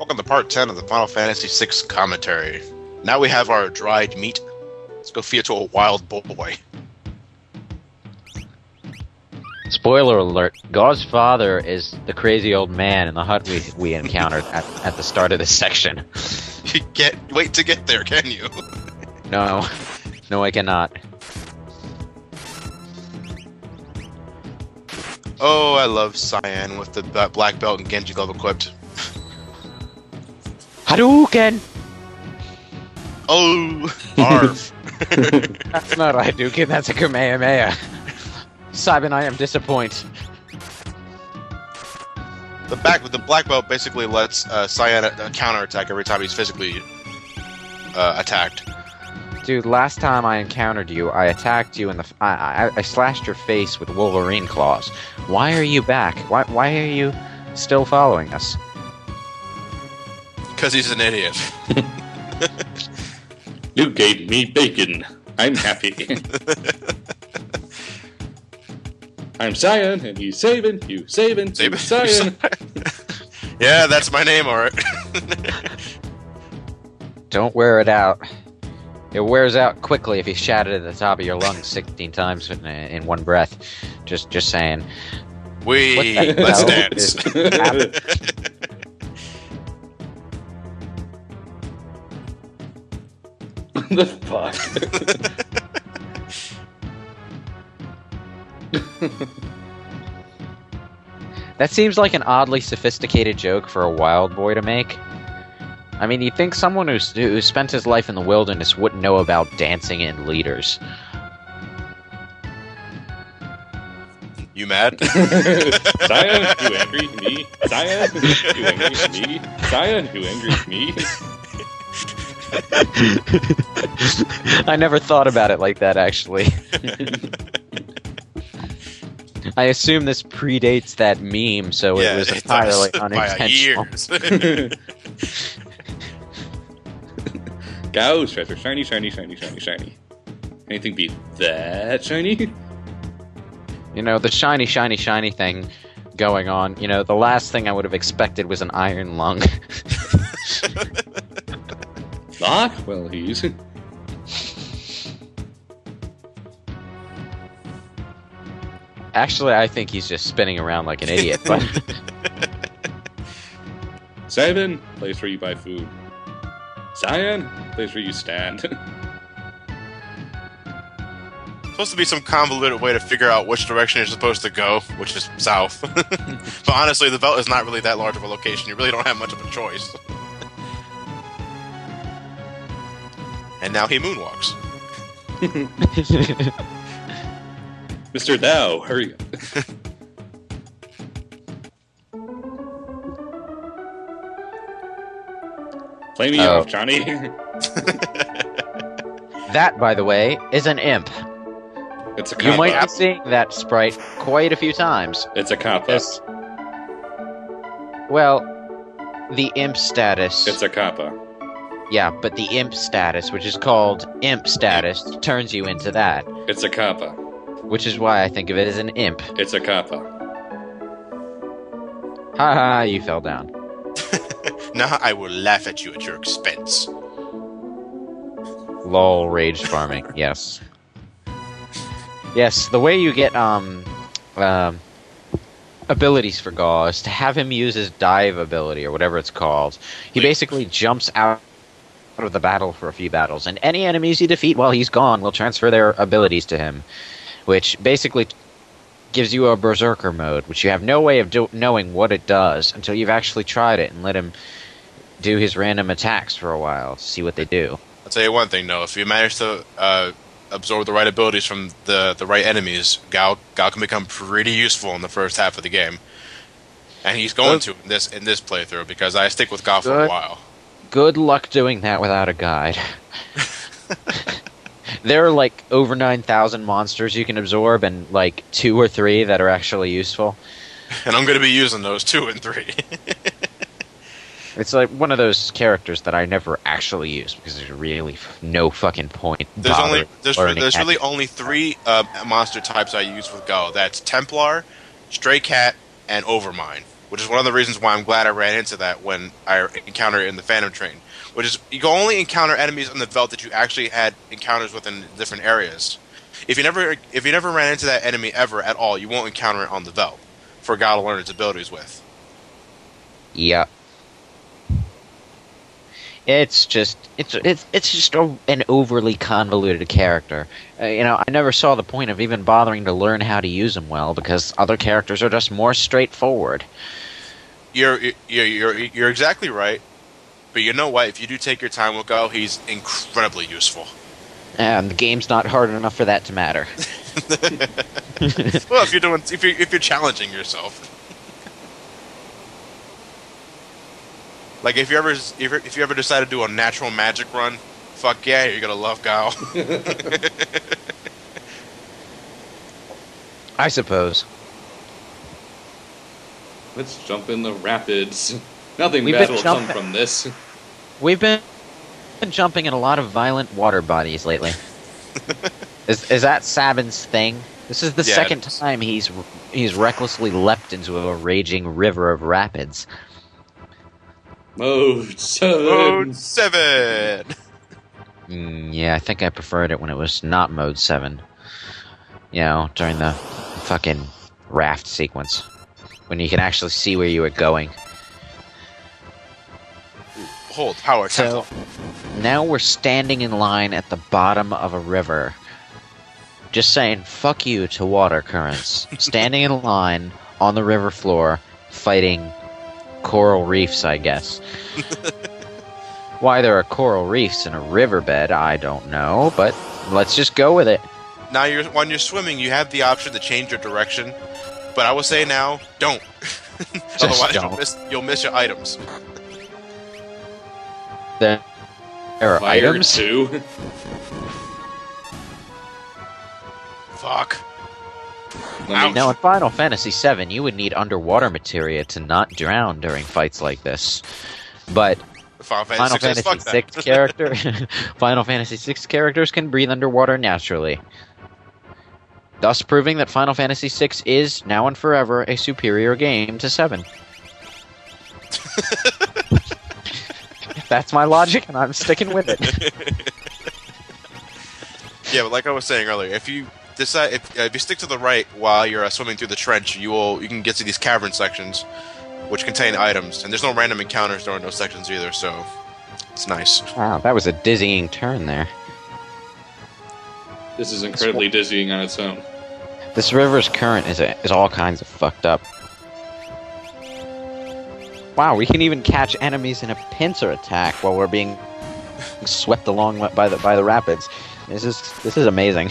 Welcome to part 10 of the Final Fantasy VI commentary. Now we have our dried meat. Let's go feed it to a wild boy. Spoiler alert, Gau's father is the crazy old man in the hut we encountered at the start of this section. You can't wait to get there, can you? No. No, I cannot. Oh, I love Cyan with the black belt and Genji glove equipped. Hadouken! Oh, arf. That's not a Hadouken, that's a Kamehameha. Simon, I am disappointed. The black belt basically lets Cyan counterattack every time he's physically attacked. Dude, last time I encountered you, I attacked you in the... I slashed your face with Wolverine claws. Why are you back? Why are you still following us? Because he's an idiot. You gave me bacon. I'm happy. I'm Cyan, and he's saving, you saving, Cyan. Yeah, that's my name, alright. Don't wear it out. It wears out quickly if you shout it at the top of your lungs 16 times in one breath. Just saying. Let's dance. What the fuck? That seems like an oddly sophisticated joke for a wild boy to make. I mean, you'd think someone who spent his life in the wilderness wouldn't know about dancing and leaders. You mad? Cyan, you angry? Me? Cyan, you angry? Me? Cyan, you angry? Me? I never thought about it like that, actually. I assume this predates that meme, so it was entirely unintentional. By years. Gau's treasure. Shiny, shiny, shiny, shiny, shiny. Anything beat that shiny? You know, the shiny, shiny, shiny thing going on. You know, the last thing I would have expected was an iron lung. Ah, well, he's... Actually, I think he's just spinning around like an idiot, but... Simon, place where you buy food. Cyan, place where you stand. Supposed to be some convoluted way to figure out which direction you're supposed to go, which is south. But honestly, the belt is not really that large of a location. You really don't have much of a choice. And now he moonwalks. Mr. Dow, hurry up. Play me off, Johnny. That, by the way, is an imp. It's a kappa. You might be seeing that sprite quite a few times. It's a kappa. Well, the imp status... It's a kappa. Yeah, but the imp status, which is called imp status, turns you into that. It's a kappa. Which is why I think of it as an imp. It's a kappa. Ha ha, you fell down. Now I will laugh at you at your expense. Lol, rage farming, yes. Yes, the way you get, abilities for Gaul is to have him use his dive ability, or whatever it's called. He basically jumps out of the battle for a few battles, and any enemies you defeat while he's gone will transfer their abilities to him, which basically gives you a berserker mode, which you have no way of knowing what it does until you've actually tried it and let him do his random attacks for a while to see what they do. I'll tell you one thing, though. If you manage to absorb the right abilities from the right enemies, Gao can become pretty useful in the first half of the game. And he's going to in this playthrough, because I stick with Gao for a while. Good luck doing that without a guide. There are like over 9,000 monsters you can absorb, and like 2 or 3 that are actually useful. And I'm going to be using those 2 and 3. It's like one of those characters that I never actually use because there's really no fucking point. There's really only 3 monster types I use with Go. That's Templar, Stray Cat, and Overmind. which is one of the reasons why I'm glad I ran into that when I encountered it in the Phantom Train. Which is, you can only encounter enemies on the Veldt that you actually had encounters with in different areas. If you never ran into that enemy ever at all, you won't encounter it on the Veldt for Gal to learn its abilities with. Yeah. It's just an overly convoluted character. I never saw the point of even bothering to learn how to use him well because other characters are just more straightforward. You're exactly right, but you know what? If you do take your time with Gal, he's incredibly useful. And the game's not hard enough for that to matter. Well, if you're challenging yourself. Like if you ever decide to do a natural magic run, fuck yeah, you're gonna love Gal. I suppose. Let's jump in the rapids. Nothing We've bad been will come from this. We've been jumping in a lot of violent water bodies lately. Is that Sabin's thing? This is the second time he's recklessly leapt into a raging river of rapids. Mode 7. Mode 7. Yeah, I think I preferred it when it was not mode 7. During the fucking raft sequence. When you can actually see where you were going. Hold, power temple. So, now we're standing in line at the bottom of a river. Just saying, fuck you to water currents. Standing in line on the river floor, fighting coral reefs, I guess. Why there are coral reefs in a riverbed, I don't know, but let's just go with it. Now, when you're swimming, you have the option to change your direction, but I would say now, don't. Otherwise, don't. You'll miss your items. There are Fire items? too. Fuck. Ouch. Now, in Final Fantasy VII, you would need underwater materia to not drown during fights like this. But Final Fantasy VI Final Fantasy VI characters can breathe underwater naturally, thus proving that Final Fantasy VI is now and forever a superior game to 7. That's my logic, and I'm sticking with it. Yeah, but like I was saying earlier, if you decide if you stick to the right while you're swimming through the trench, you can get to these cavern sections, which contain items, and there's no random encounters during those sections either, so it's nice. Wow, that was a dizzying turn there. This is incredibly dizzying on its own. This river's current is all kinds of fucked up. Wow, we can even catch enemies in a pincer attack while we're being swept along by the rapids. This is amazing.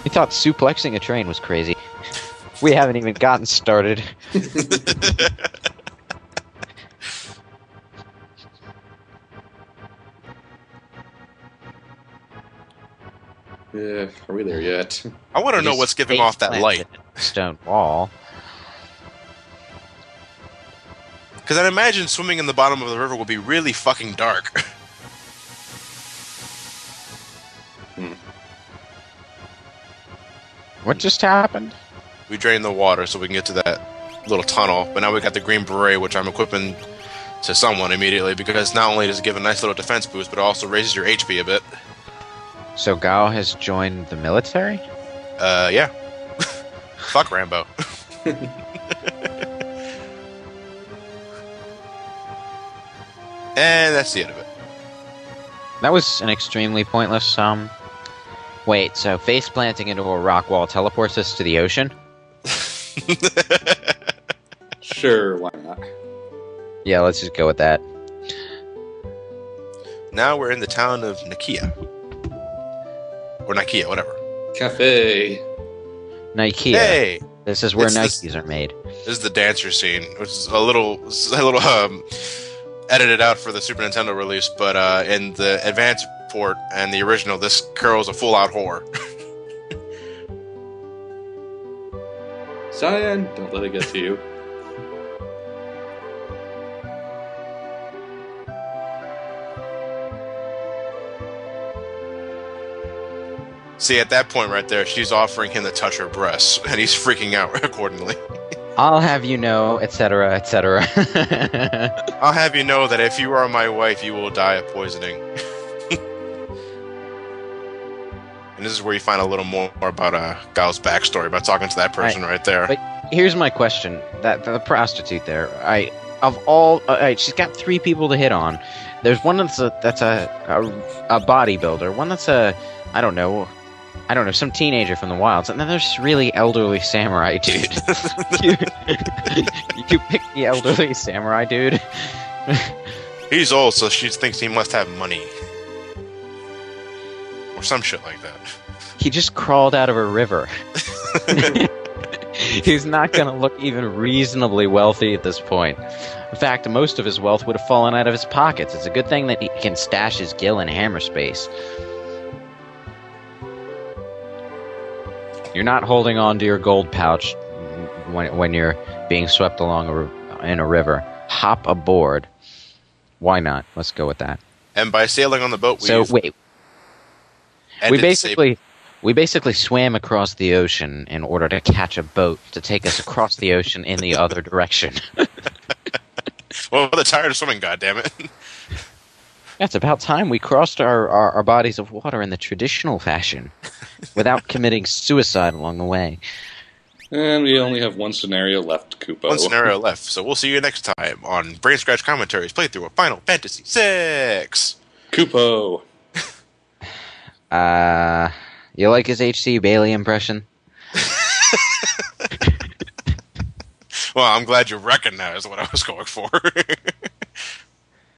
We thought suplexing a train was crazy. We haven't even gotten started. Yeah, are we there yet? I want to know what's giving off that light. Stone wall. Because I'd imagine swimming in the bottom of the river would be really fucking dark. What just happened? We drained the water so we can get to that little tunnel, but now we got the green beret, which I'm equipping to someone immediately, because not only does it give a nice little defense boost, but it also raises your HP a bit. So Gao has joined the military? Yeah. Fuck Rambo. And that's the end of it. That was an extremely pointless, Wait, so face planting into a rock wall teleports us to the ocean? Sure, why not? Yeah, let's just go with that. Now we're in the town of Nakia. Or Nakia, whatever. Cafe. Nikea. Hey! This is where It's Nikes are made. This is the dancer scene, which is a little edited out for the Super Nintendo release, but in the advanced port and the original, this girl's a full-out whore. Cyan, don't let it get to you. See, at that point right there, she's offering him to touch her breasts, and he's freaking out accordingly. I'll have you know, etc., etc. I'll have you know that if you are my wife, you will die of poisoning. And this is where you find a little more about Gal's backstory by talking to that person right there. But here's my question: that the prostitute there, she's got 3 people to hit on. There's one that's a bodybuilder, one that's I don't know, some teenager from the wilds, and then there's this really elderly samurai dude. you pick the elderly samurai dude. He's old, so she thinks he must have money. Or some shit like that. He just crawled out of a river. He's not going to look even reasonably wealthy at this point. In fact, most of his wealth would have fallen out of his pockets. It's a good thing that he can stash his gil in hammer space. You're not holding on to your gold pouch when you're being swept along in a river. Hop aboard. Why not? Let's go with that. And by sailing on the boat, we basically swam across the ocean in order to catch a boat to take us across the ocean in the other direction. Well, they're tired of swimming, goddammit. It's about time we crossed our bodies of water in the traditional fashion without committing suicide along the way. And we only have one scenario left, Koopo. One scenario left, so we'll see you next time on Brain Scratch Commentaries playthrough of Final Fantasy VI. Koopo. You like his H.C. Bailey impression? Well, I'm glad you recognized what I was going for.